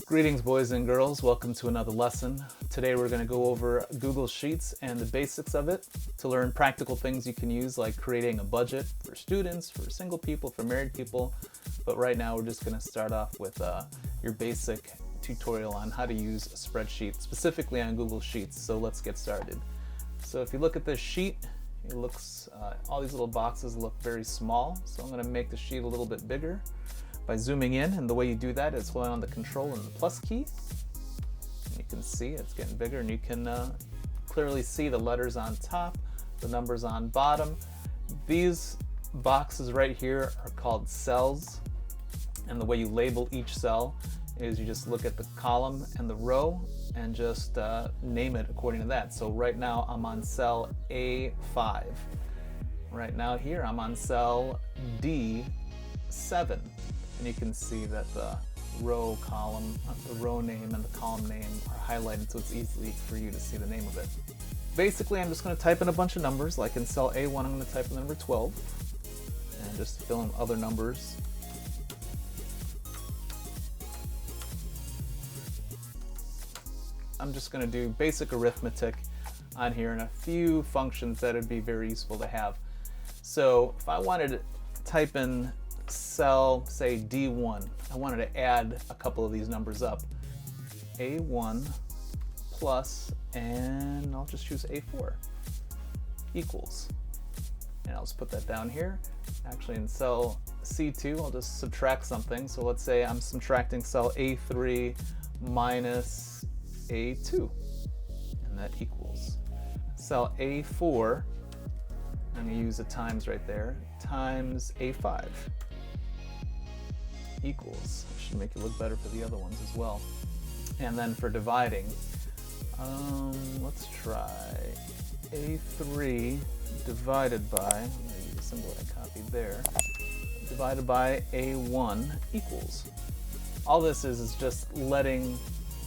Greetings, boys and girls. Welcome to another lesson. Today we're going to go over Google Sheets and the basics of it to learn practical things you can use, like creating a budget for students, for single people, for married people. But right now we're just going to start off with your basic tutorial on how to use a spreadsheet, specifically on Google Sheets. So let's get started. So if you look at this sheet, it looks, all these little boxes look very small. So I'm going to make the sheet a little bit bigger by zooming in, and the way you do that is holding on the Control and the plus key. And you can see it's getting bigger, and you can clearly see the letters on top, the numbers on bottom. These boxes right here are called cells, and the way you label each cell is you just look at the column and the row and just name it according to that. So right now I'm on cell A5. Right now here I'm on cell D7. And you can see that the row column, the row name and the column name are highlighted, so it's easy for you to see the name of it. Basically, I'm just going to type in a bunch of numbers. Like in cell A1, I'm going to type in the number 12 and just fill in other numbers. I'm just going to do basic arithmetic on here and a few functions that would be very useful to have. So if I wanted to type in cell, say D1, I wanted to add a couple of these numbers up. A1 plus, and I'll just choose A4, equals. And I'll just put that down here. Actually in cell C2, I'll just subtract something. So let's say I'm subtracting cell A3 minus A2, and that equals. Cell A4, I'm going to use a times right there, times A5. Equals. Should make it look better for the other ones as well. And then for dividing, let's try A3 divided by, I'm going to use the symbol I copied there, divided by A1 equals. All this is just letting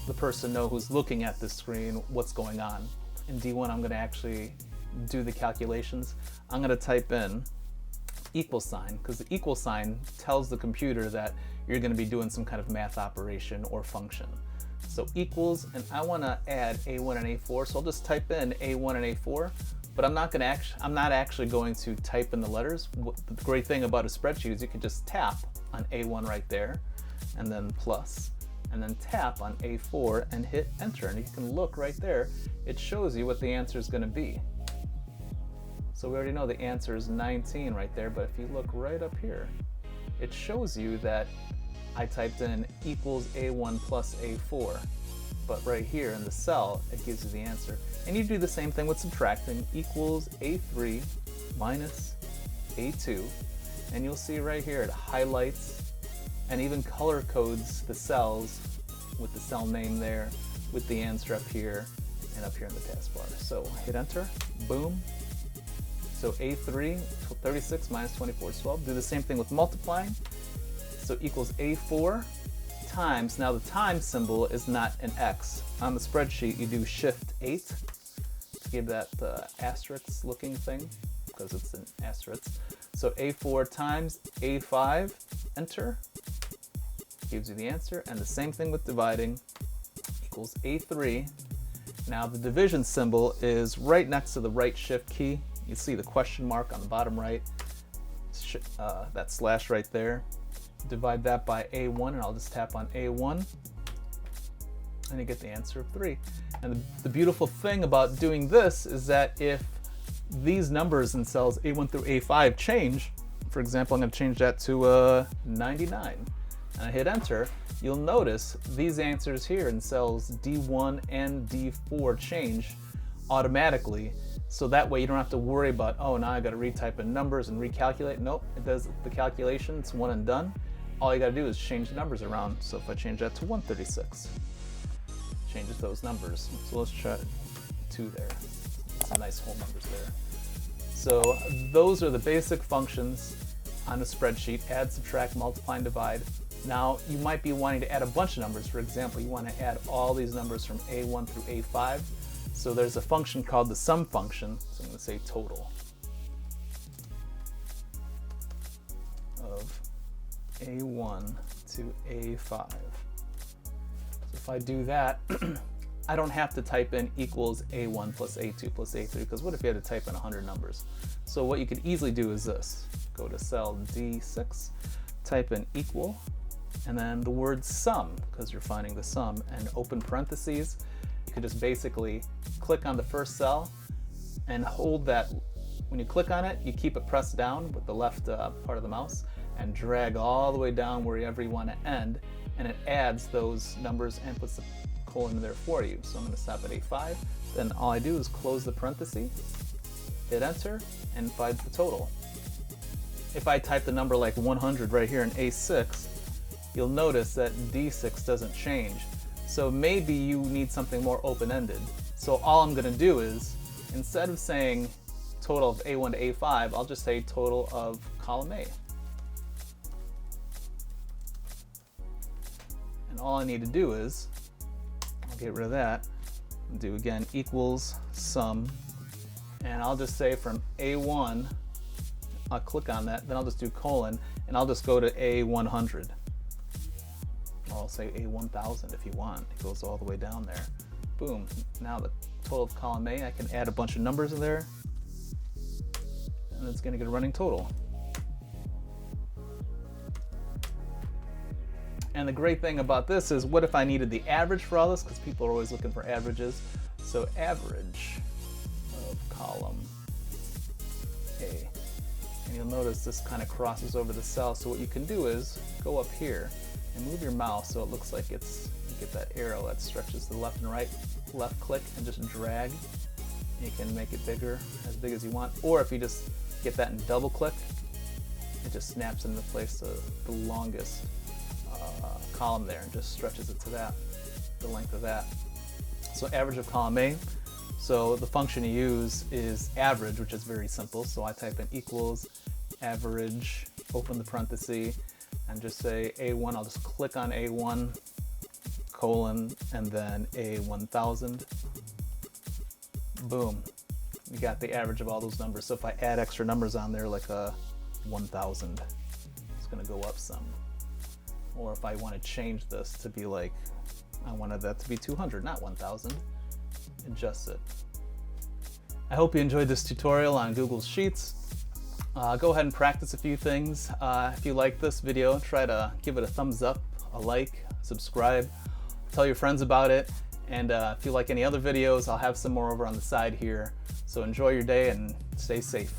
the person know who's looking at this screen what's going on. In D1, I'm going to actually do the calculations. I'm going to type in equal sign, because the equal sign tells the computer that you're going to be doing some kind of math operation or function. So equals, and I want to add A1 and A4, so I'll just type in A1 and A4, but I'm not actually going to type in the letters. The great thing about a spreadsheet is you can just tap on A1 right there, and then plus, and then tap on A4 and hit enter, and you can look right there. It shows you what the answer is going to be. So we already know the answer is 19 right there, but if you look right up here, it shows you that I typed in equals A1 plus A4. But right here in the cell, it gives you the answer. And you do the same thing with subtracting, equals A3 minus A2. And you'll see right here, it highlights and even color codes the cells with the cell name there, with the answer up here and up here in the taskbar. So hit enter, boom. So A3, 36 minus 24 is 12. Do the same thing with multiplying. So equals A4 times, now the times symbol is not an X. On the spreadsheet, you do Shift 8 to give that asterisk looking thing, because it's an asterisk. So A4 times A5, enter, gives you the answer. And the same thing with dividing, equals A3. Now the division symbol is right next to the right Shift key. You see the question mark on the bottom right, that slash right there. Divide that by A1, and I'll just tap on A1, and you get the answer of 3. And the beautiful thing about doing this is that if these numbers in cells A1 through A5 change, for example, I'm going to change that to 99, and I hit enter, you'll notice these answers here in cells D1 and D4 change automatically. So that way you don't have to worry about, oh, now I got to retype in numbers and recalculate. Nope, it does the calculation, it's one and done. All you got to do is change the numbers around. So if I change that to 136, changes those numbers. So let's try 2 there. Some nice whole numbers there. So those are the basic functions on a spreadsheet: add, subtract, multiply, and divide. Now you might be wanting to add a bunch of numbers. For example, you want to add all these numbers from A1 through A5. So there's a function called the sum function. So I'm going to say total of A1 to A5. if I do that, I don't have to type in equals A1 plus A2 plus A3, because what if you had to type in 100 numbers? So what you could easily do is this. Go to cell D6, type in equal, and then the word sum, because you're finding the sum, and open parentheses. You could just basically click on the first cell and hold that. When you click on it, you keep it pressed down with the left part of the mouse and drag all the way down wherever you want to end, and it adds those numbers and puts the colon in there for you. So I'm going to stop at A5. Then all I do is close the parenthesis, hit enter, and find the total. If I type the number like 100 right here in A6, you'll notice that D6 doesn't change. So maybe you need something more open-ended. So all I'm going to do is, instead of saying total of A1 to A5, I'll just say total of column A. And all I need to do is, I'll get rid of that, do again equals sum, and I'll just say from A1, I'll click on that, then I'll just do colon, and I'll just go to A100. I'll say A1000 if you want. It goes all the way down there. Boom. Now the total of column A, I can add a bunch of numbers in there, and it's going to get a running total. And the great thing about this is, what if I needed the average for all this? Because people are always looking for averages. So average of column A. And you'll notice this kind of crosses over the cell. So what you can do is go up here and move your mouse so it looks like it's, you get that arrow that stretches to the left and right. Left click and just drag. You can make it bigger, as big as you want. Or if you just get that and double click, it just snaps into place the longest column there and just stretches it to that, the length of that. So average of column A. So the function you use is average, which is very simple. So I type in equals average, open the parenthesis, and just say A1. I'll just click on A1, colon, and then A1000. Boom. You got the average of all those numbers. So if I add extra numbers on there, like a 1000, it's going to go up some. Or if I want to change this to be like, I wanted that to be 200, not 1000, adjust it. I hope you enjoyed this tutorial on Google Sheets. Go ahead and practice a few things. If you like this video, try to give it a thumbs up, a like, subscribe, tell your friends about it. And if you like any other videos, I'll have some more over on the side here. So enjoy your day and stay safe.